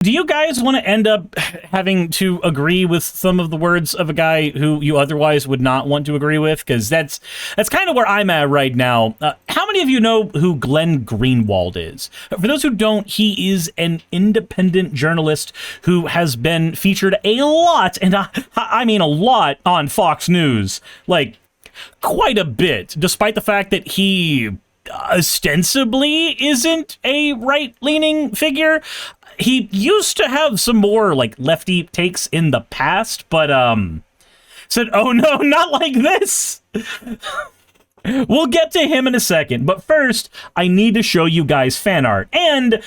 do you guys want to end up having to agree with some of the words of a guy who you otherwise would not want to agree with? Because that's kind of where I'm at right now. How many of you know who Glenn Greenwald is? For those who don't, he is an independent journalist who has been featured a lot, and I mean a lot, on Fox News. Like, quite a bit, despite the fact that he ostensibly isn't a right-leaning figure. He used to have some more, like, lefty takes in the past, but, said, oh no, not like this! We'll get to him in a second, but first, I need to show you guys fan art. And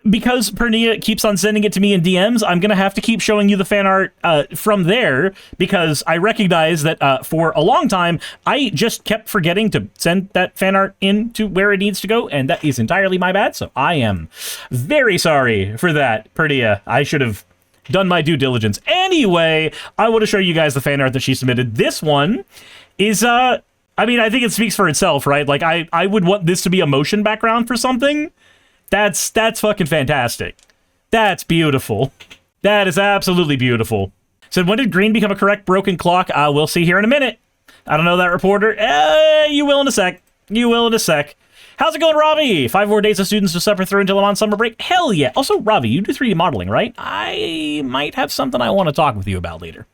because Pernia keeps on sending it to me in DMs, I'm gonna have to keep showing you the fan art from there, because I recognize that for a long time, I just kept forgetting to send that fan art in to where it needs to go, and that is entirely my bad, so I am very sorry for that, Pernia. I should have done my due diligence. Anyway, I want to show you guys the fan art that she submitted. This one is, I mean, I think it speaks for itself, right? Like, I would want this to be a motion background for something. That's fucking fantastic. That's beautiful. That is absolutely beautiful. So when did green become a correct broken clock? We'll see here in a minute. I don't know that, reporter. You will in a sec. You will in a sec. How's it going, Ravi? 5 more days of students to suffer through until I'm on summer break? Hell yeah. Also, Ravi, you do 3D modeling, right? I might have something I want to talk with you about later.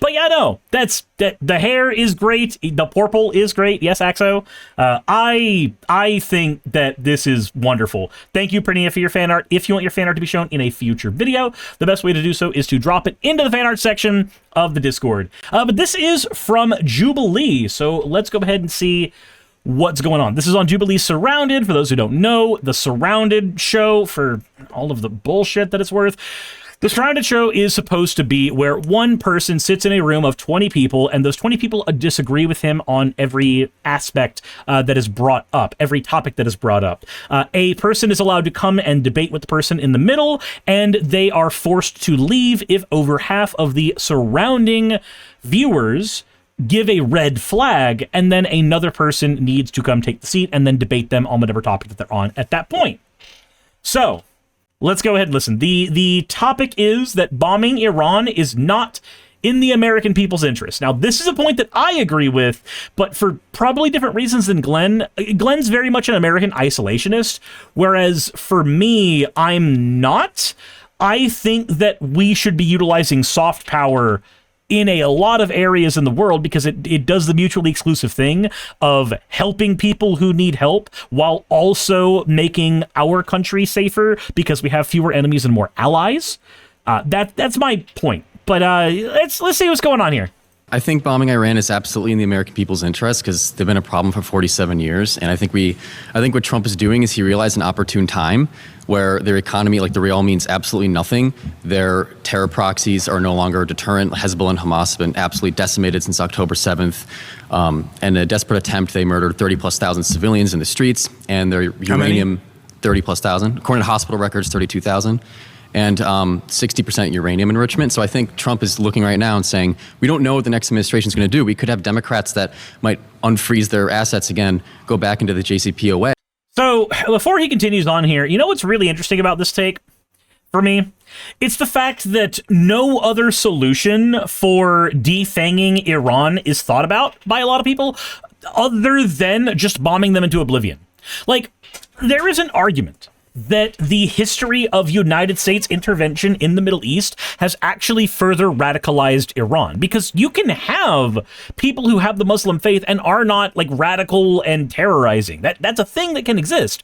But yeah, no, the hair is great. The purple is great. Yes, Axo. I think that this is wonderful. Thank you, Pernia, for your fan art. If you want your fan art to be shown in a future video, the best way to do so is to drop it into the fan art section of the Discord. But this is from Jubilee, so let's go ahead and see what's going on. This is on Jubilee Surrounded. For those who don't know, the Surrounded show, for all of the bullshit that it's worth, the Surrounded show is supposed to be where one person sits in a room of 20 people, and those 20 people disagree with him on every aspect that is brought up, every topic that is brought up. A person is allowed to come and debate with the person in the middle, and they are forced to leave if over half of the surrounding viewers give a red flag, and then another person needs to come take the seat and then debate them on whatever topic that they're on at that point. So, let's go ahead and listen. The topic is that bombing Iran is not in the American people's interest. Now, this is a point that I agree with, but for probably different reasons than Glenn. Glenn's very much an American isolationist, whereas for me, I'm not. I think that we should be utilizing soft power in a lot of areas in the world, because it does the mutually exclusive thing of helping people who need help while also making our country safer because we have fewer enemies and more allies. That's my point. But let's see what's going on here. I think bombing Iran is absolutely in the American people's interest because they've been a problem for 47 years. And I think what Trump is doing is he realized an opportune time where their economy, like the real, means absolutely nothing. Their terror proxies are no longer a deterrent. Hezbollah and Hamas have been absolutely decimated since October 7th. In a desperate attempt, they murdered 30,000+ civilians in the streets, and their uranium, 30,000+. According to hospital records, 32,000. And 60% uranium enrichment. So I think Trump is looking right now and saying, we don't know what the next administration is going to do. We could have Democrats that might unfreeze their assets again, go back into the JCPOA. So before he continues on here, you know what's really interesting about this take for me? It's the fact that no other solution for defanging Iran is thought about by a lot of people other than just bombing them into oblivion. Like, there is an argument that the history of United States intervention in the Middle East has actually further radicalized Iran, because you can have people who have the Muslim faith and are not like radical and terrorizing. That's a thing that can exist.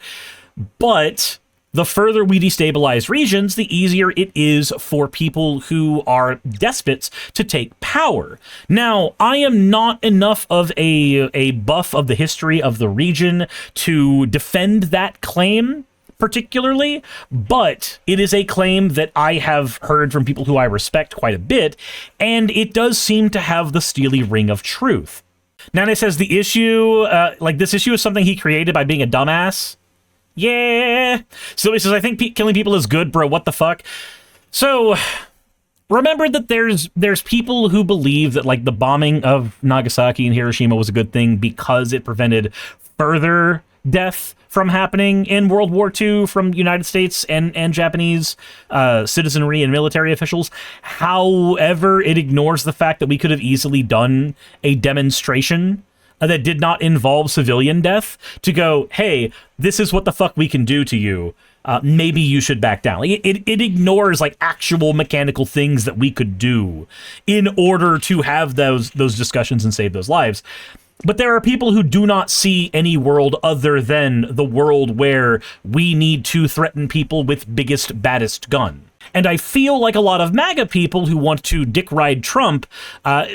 But the further we destabilize regions, the easier it is for people who are despots to take power. Now, I am not enough of a buff of the history of the region to defend that claim particularly, but it is a claim that I have heard from people who I respect quite a bit, and it does seem to have the steely ring of truth. Nane says the issue, this issue is something he created by being a dumbass. Yeah. So he says, I think killing people is good, bro. What the fuck? So remember that there's people who believe that like the bombing of Nagasaki and Hiroshima was a good thing because it prevented further death from happening in World War II from United States and Japanese citizenry and military officials. However, it ignores the fact that we could have easily done a demonstration that did not involve civilian death to go, hey, this is what the fuck we can do to you. Maybe you should back down. Like, it ignores like actual mechanical things that we could do in order to have those discussions and save those lives. But there are people who do not see any world other than the world where we need to threaten people with biggest, baddest gun. And I feel like a lot of MAGA people who want to dick ride Trump,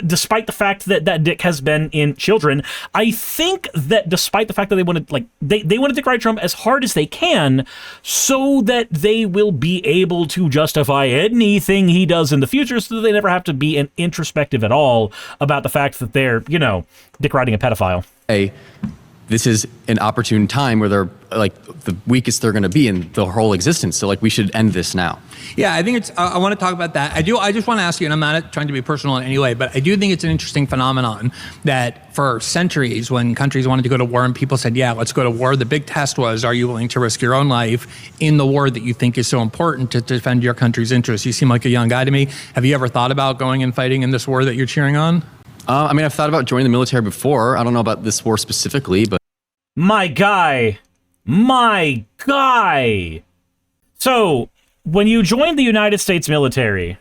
despite the fact that that dick has been in children, I think that despite the fact that they want to they want to dick ride Trump as hard as they can so that they will be able to justify anything he does in the future so that they never have to be introspective at all about the fact that they're, dick riding a pedophile. Hey, this is an opportune time where they're like the weakest they're going to be in the whole existence. So like we should end this now. Yeah, I think it's, I want to talk about that. I just want to ask you, and I'm not trying to be personal in any way, but I do think it's an interesting phenomenon that for centuries when countries wanted to go to war and people said, yeah, let's go to war, the big test was, are you willing to risk your own life in the war that you think is so important to defend your country's interests? You seem like a young guy to me. Have you ever thought about going and fighting in this war that you're cheering on? I've thought about joining the military before. I don't know about this war specifically, but... My guy. So, when you join the United States military,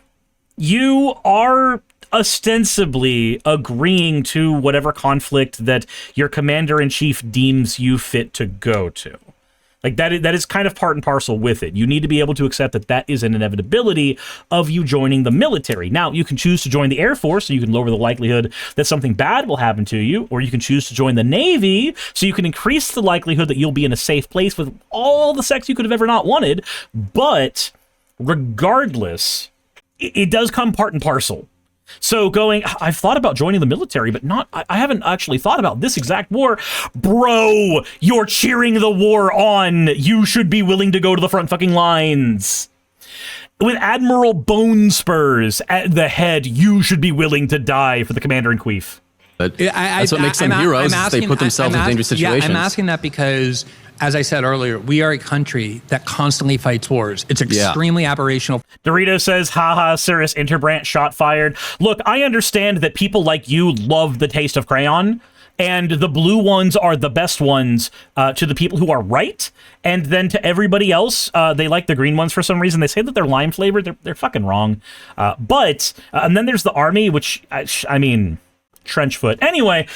you are ostensibly agreeing to whatever conflict that your commander-in-chief deems you fit to go to. Like, that is kind of part and parcel with it. You need to be able to accept that that is an inevitability of you joining the military. Now, you can choose to join the Air Force, so you can lower the likelihood that something bad will happen to you, or you can choose to join the Navy, so you can increase the likelihood that you'll be in a safe place with all the sex you could have ever not wanted. But regardless, it does come part and parcel. So I've thought about joining the military, but I haven't actually thought about this exact war. Bro, you're cheering the war on. You should be willing to go to the front fucking lines. With Admiral Bone Spurs at the head, you should be willing to die for the commander-in-chief. That's what makes them heroes, is they put themselves in dangerous situations. Yeah, I'm asking that because, as I said earlier, we are a country that constantly fights wars. It's extremely aberrational. Dorito says, haha, Suris Interbranch shot fired. Look, I understand that people like you love the taste of crayon, and the blue ones are the best ones to the people who are right, and then to everybody else, they like the green ones for some reason. They say that they're lime flavored. They're fucking wrong. And then there's the army, which, I mean... Trenchfoot. Anyway,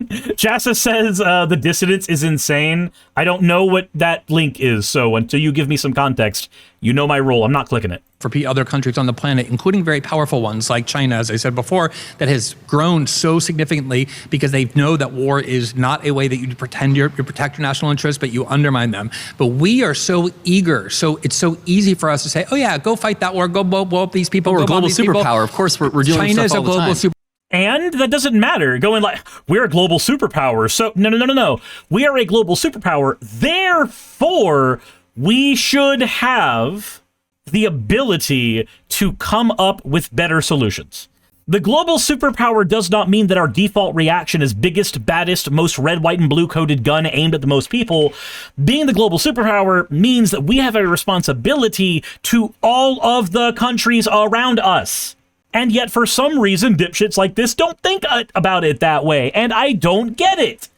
Jassa says the dissidence is insane. I don't know what that link is, so until you give me some context, you know my rule. I'm not clicking it. For other countries on the planet, including very powerful ones like China, as I said before, that has grown so significantly because they know that war is not a way that you pretend you protect your national interests, but you undermine them. But we are so eager, so it's so easy for us to say, oh yeah, go fight that war, go blow up these people. We're a global superpower. Of course, we're dealing with stuff all the time. And that doesn't matter. Going like, we're a global superpower. So, no. We are a global superpower. Therefore, we should have the ability to come up with better solutions. The global superpower does not mean that our default reaction is biggest, baddest, most red, white, and blue-coded gun aimed at the most people. Being the global superpower means that we have a responsibility to all of the countries around us. And yet, for some reason, dipshits like this don't think about it that way, and I don't get it.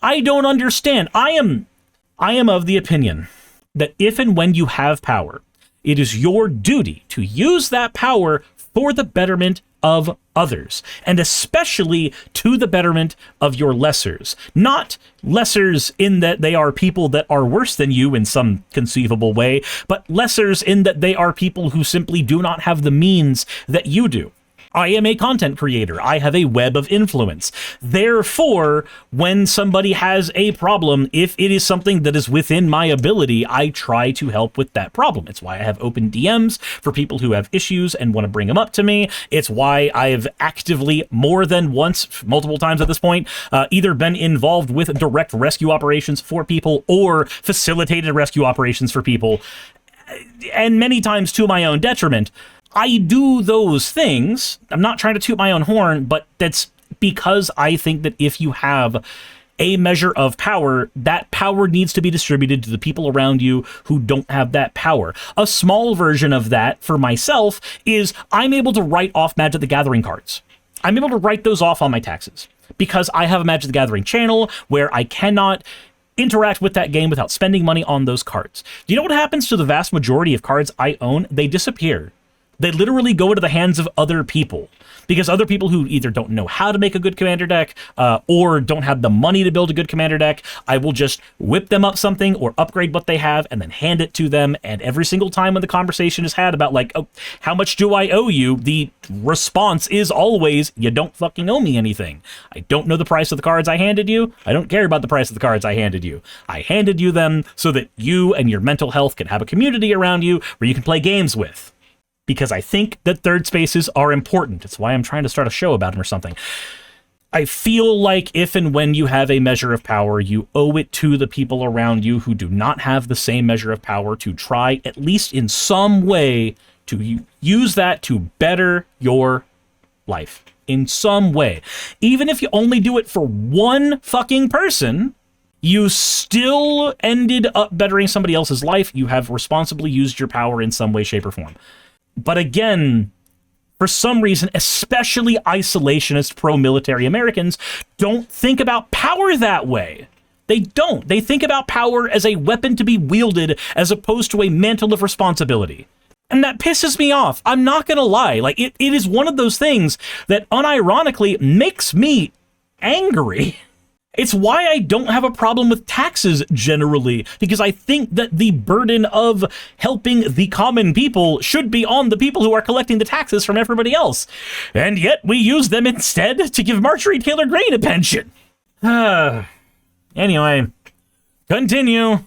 I don't understand. I am of the opinion that if and when you have power, it is your duty to use that power for the betterment of others, and especially to the betterment of your lessers. Not lessers in that they are people that are worse than you in some conceivable way, but lessers in that they are people who simply do not have the means that you do. I am a content creator. I have a web of influence. Therefore, when somebody has a problem, if it is something that is within my ability, I try to help with that problem. It's why I have open DMs for people who have issues and want to bring them up to me. It's why I've actively, more than once, multiple times at this point, either been involved with direct rescue operations for people or facilitated rescue operations for people, and many times to my own detriment. I do those things. I'm not trying to toot my own horn, but that's because I think that if you have a measure of power, that power needs to be distributed to the people around you who don't have that power. A small version of that for myself is I'm able to write off Magic the Gathering cards. I'm able to write those off on my taxes because I have a Magic the Gathering channel where I cannot interact with that game without spending money on those cards. Do you know what happens to the vast majority of cards I own? They disappear. They literally go into the hands of other people because other people who either don't know how to make a good commander deck or don't have the money to build a good commander deck, I will just whip them up something or upgrade what they have and then hand it to them. And every single time when the conversation is had about like, oh, how much do I owe you? The response is always, you don't fucking owe me anything. I don't know the price of the cards I handed you. I don't care about the price of the cards I handed you. I handed you them so that you and your mental health can have a community around you where you can play games with. Because I think that third spaces are important. It's why I'm trying to start a show about them or something. I feel like if and when you have a measure of power, you owe it to the people around you who do not have the same measure of power to try, at least in some way, to use that to better your life. In some way. Even if you only do it for one fucking person, you still ended up bettering somebody else's life. You have responsibly used your power in some way, shape, or form. But again, for some reason, especially isolationist pro-military Americans don't think about power that way. They don't. They think about power as a weapon to be wielded as opposed to a mantle of responsibility. And that pisses me off. I'm not going to lie. Like, it is one of those things that unironically makes me angry. It's why I don't have a problem with taxes generally, because I think that the burden of helping the common people should be on the people who are collecting the taxes from everybody else. And yet we use them instead to give Marjorie Taylor Greene a pension. Anyway, continue.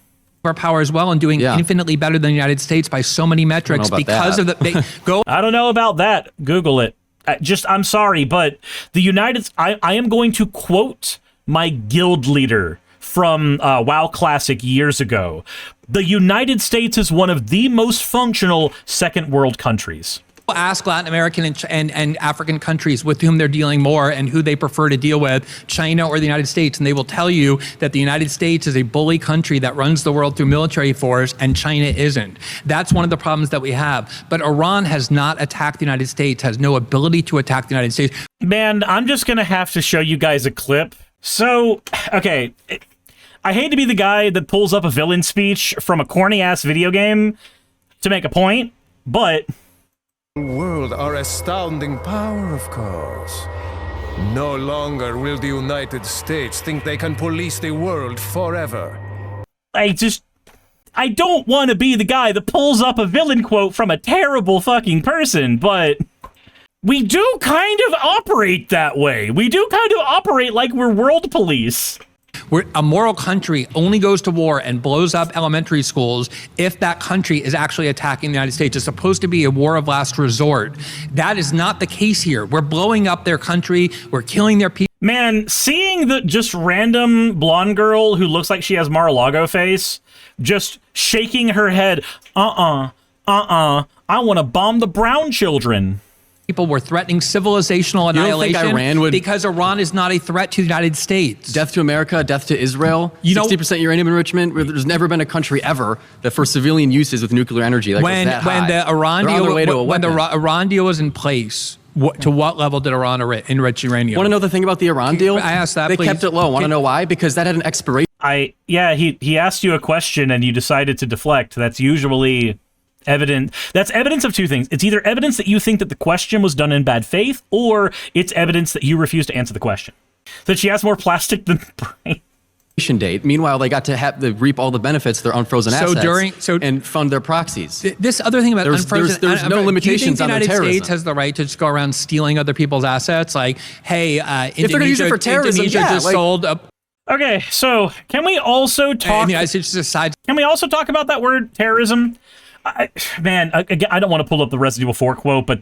Our power as well and doing infinitely better than the United States by so many metrics because of the I don't know about that. Google it. I'm sorry, but the I am going to quote my guild leader from WoW Classic years ago. The United States is one of the most functional second world countries. Ask Latin American and African countries with whom they're dealing more and who they prefer to deal with, China or the United States, and they will tell you that the United States is a bully country that runs the world through military force and China isn't. That's one of the problems that we have. But Iran has not attacked the United States, has no ability to attack the United States. Man, I'm just going to have to show you guys a clip. So, okay, I hate to be the guy that pulls up a villain speech from a corny-ass video game to make a point, but world are astounding power, of course. No longer will the United States think they can police the world forever. I don't want to be the guy that pulls up a villain quote from a terrible fucking person, but we do kind of operate that way. We do kind of operate like we're world police. A moral country only goes to war and blows up elementary schools if that country is actually attacking the United States. It's supposed to be a war of last resort. That is not the case here. We're blowing up their country. We're killing their people. Man, seeing the just random blonde girl who looks like she has Mar-a-Lago face, just shaking her head, I want to bomb the brown children. People were threatening civilizational annihilation because Iran is not a threat to the United States. Death to America, death to Israel, 60% uranium enrichment. There's never been a country ever that for civilian uses with nuclear energy when the Iran deal was in place, to what level did Iran enrich uranium? Want to know the thing about the Iran deal? I asked that, They kept it low. Want to know why? Because that had an expiration. He asked you a question and you decided to deflect. That's usually evident. That's evidence of two things. It's either evidence that you think that the question was done in bad faith, or it's evidence that you refuse to answer the question. That she has more plastic than brain. Date. Meanwhile, they got to reap all the benefits of their unfrozen assets and fund their proxies. This other thing about unfrozen, there's no limitations on their terrorism. The United States has the right to just go around stealing other people's assets. Like, hey, if they're going to use it for terrorism, sold. Okay, so can we also talk? And the United States decides. Can we also talk about that word terrorism? Again, I don't want to pull up the Resident Evil 4 quote, but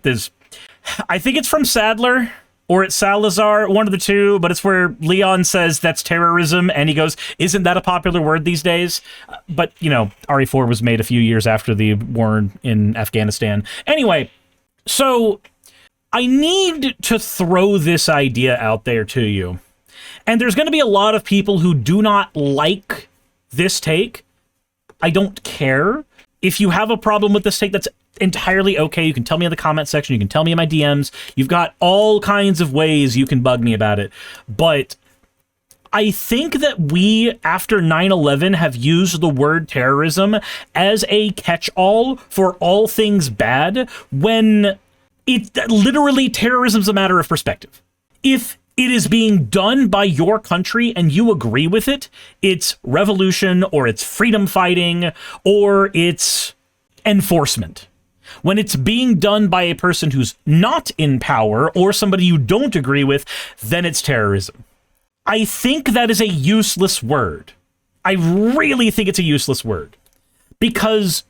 I think it's from Sadler, or it's Salazar, one of the two, but it's where Leon says that's terrorism, and he goes, isn't that a popular word these days? But, RE4 was made a few years after the war in Afghanistan. Anyway, so I need to throw this idea out there to you. And there's going to be a lot of people who do not like this take. I don't care. If you have a problem with this take, that's entirely okay. You can tell me in the comment section. You can tell me in my DMs. You've got all kinds of ways you can bug me about it. But I think that we, after 9/11, have used the word terrorism as a catch-all for all things bad, when literally terrorism's a matter of perspective. If it is being done by your country and you agree with it, it's revolution, or it's freedom fighting, or it's enforcement. When it's being done by a person who's not in power or somebody you don't agree with, then it's terrorism. I think that is a useless word. I really think it's a useless word, because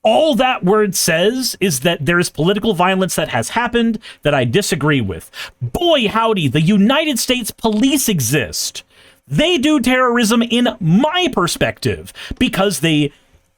all that word says is that there is political violence that has happened that I disagree with. Boy, howdy, the United States Police exist. They do terrorism in my perspective, because they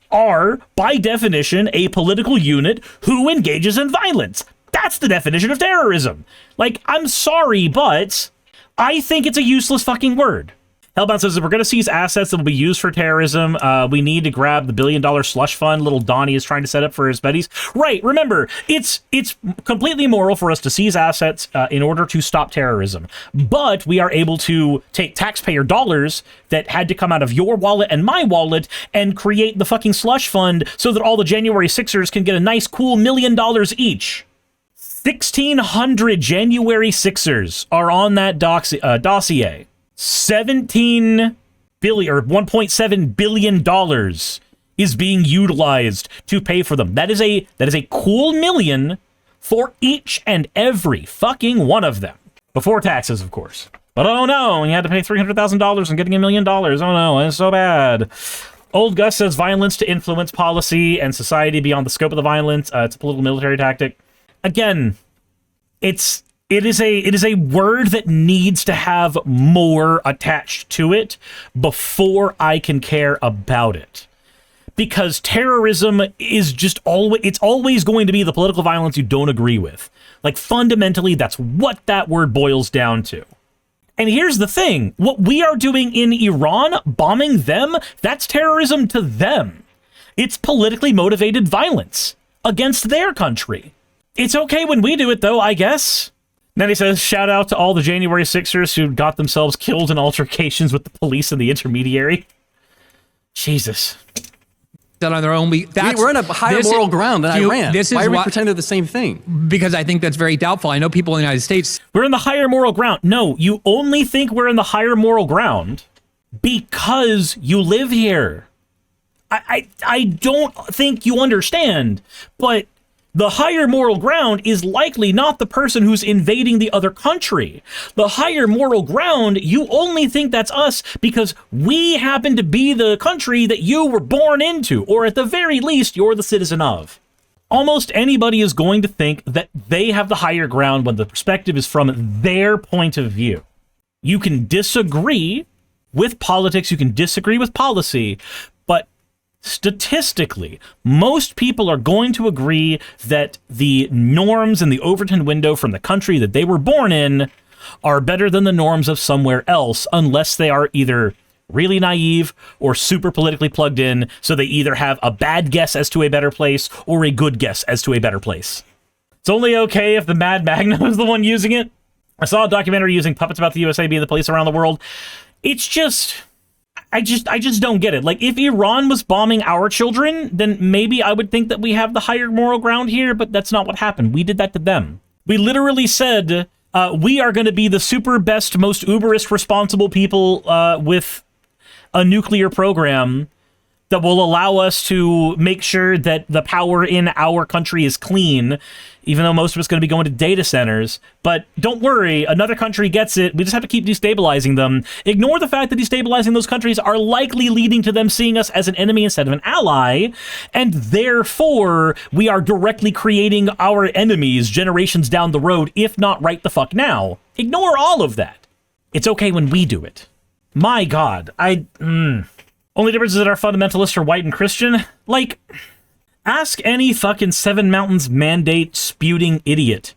are, by definition, a political unit who engages in violence. That's the definition of terrorism. Like, I'm sorry, but I think it's a useless fucking word. Hellbound says, if we're going to seize assets that will be used for terrorism, we need to grab the $1 billion slush fund little Donnie is trying to set up for his buddies. Right, remember, it's completely moral for us to seize assets in order to stop terrorism. But we are able to take taxpayer dollars that had to come out of your wallet and my wallet and create the fucking slush fund so that all the January 6ers can get a nice, cool $1 million each. 1,600 January 6ers are on that dossier. 17 billion or $1.7 billion is being utilized to pay for them. That is a cool million for each and every fucking one of them. Before taxes, of course. But oh no, you had to pay $300,000 and getting $1 million. Oh no, it's so bad. Old Gus says violence to influence policy and society beyond the scope of the violence. It's a political military tactic. Again, it is a word that needs to have more attached to it before I can care about it. Because terrorism is just always going to be the political violence you don't agree with. Like, fundamentally, that's what that word boils down to. And here's the thing, what we are doing in Iran, bombing them, that's terrorism to them. It's politically motivated violence against their country. It's okay when we do it, though, I guess. Then he says, shout out to all the January 6ers who got themselves killed in altercations with the police and the intermediary. Jesus. That on their own. We're in a higher moral ground than Iran. Why are we pretending they're the same thing? Because I think that's very doubtful. I know people in the United States. We're in the higher moral ground. No, you only think we're in the higher moral ground because you live here. I don't think you understand, but the higher moral ground is likely not the person who's invading the other country. The higher moral ground, you only think that's us because we happen to be the country that you were born into, or at the very least, you're the citizen of. Almost anybody is going to think that they have the higher ground when the perspective is from their point of view. You can disagree with politics, you can disagree with policy, but statistically, most people are going to agree that the norms in the Overton window from the country that they were born in are better than the norms of somewhere else, unless they are either really naive or super politically plugged in, so they either have a bad guess as to a better place or a good guess as to a better place. It's only okay if the Mad Magna is the one using it. I saw a documentary using puppets about the USA being the police around the world. It's just... I just don't get it. Like, if Iran was bombing our children, then maybe I would think that we have the higher moral ground here, but that's not what happened. We did that to them. We literally said, we are going to be the super best, most uberest responsible people with a nuclear program that will allow us to make sure that the power in our country is clean, even though most of it's going to be going to data centers. But don't worry, another country gets it. We just have to keep destabilizing them. Ignore the fact that destabilizing those countries are likely leading to them seeing us as an enemy instead of an ally, and therefore we are directly creating our enemies generations down the road, if not right the fuck now. Ignore all of that. It's okay when we do it. My God, Only difference is that our fundamentalists are white and Christian. Like, ask any fucking Seven Mountains mandate spewing idiot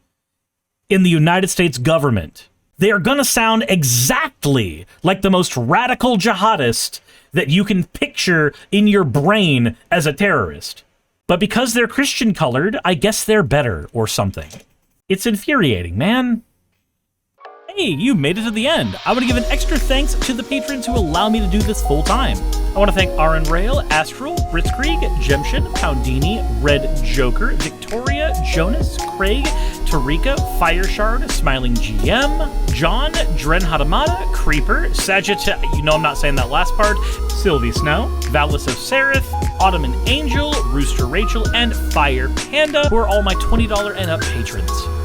in the United States government they are gonna sound exactly like the most radical jihadist that you can picture in your brain as a terrorist. But because they're Christian colored, I guess they're better or something. It's infuriating, man. Hey, you made it to the end. I want to give an extra thanks to the patrons who allow me to do this full time. I want to thank Aaron Rail, Astral, Britzkrieg, Jemshin, Poundini, Red Joker, Victoria, Jonas, Craig, Tarika, Fireshard, Smiling GM, John, Dren Hadamada, Creeper, Sagitta, you know I'm not saying that last part, Sylvie Snow, Valis of Seraph, Ottoman Angel, Rooster Rachel, and Fire Panda, who are all my $20 and up patrons.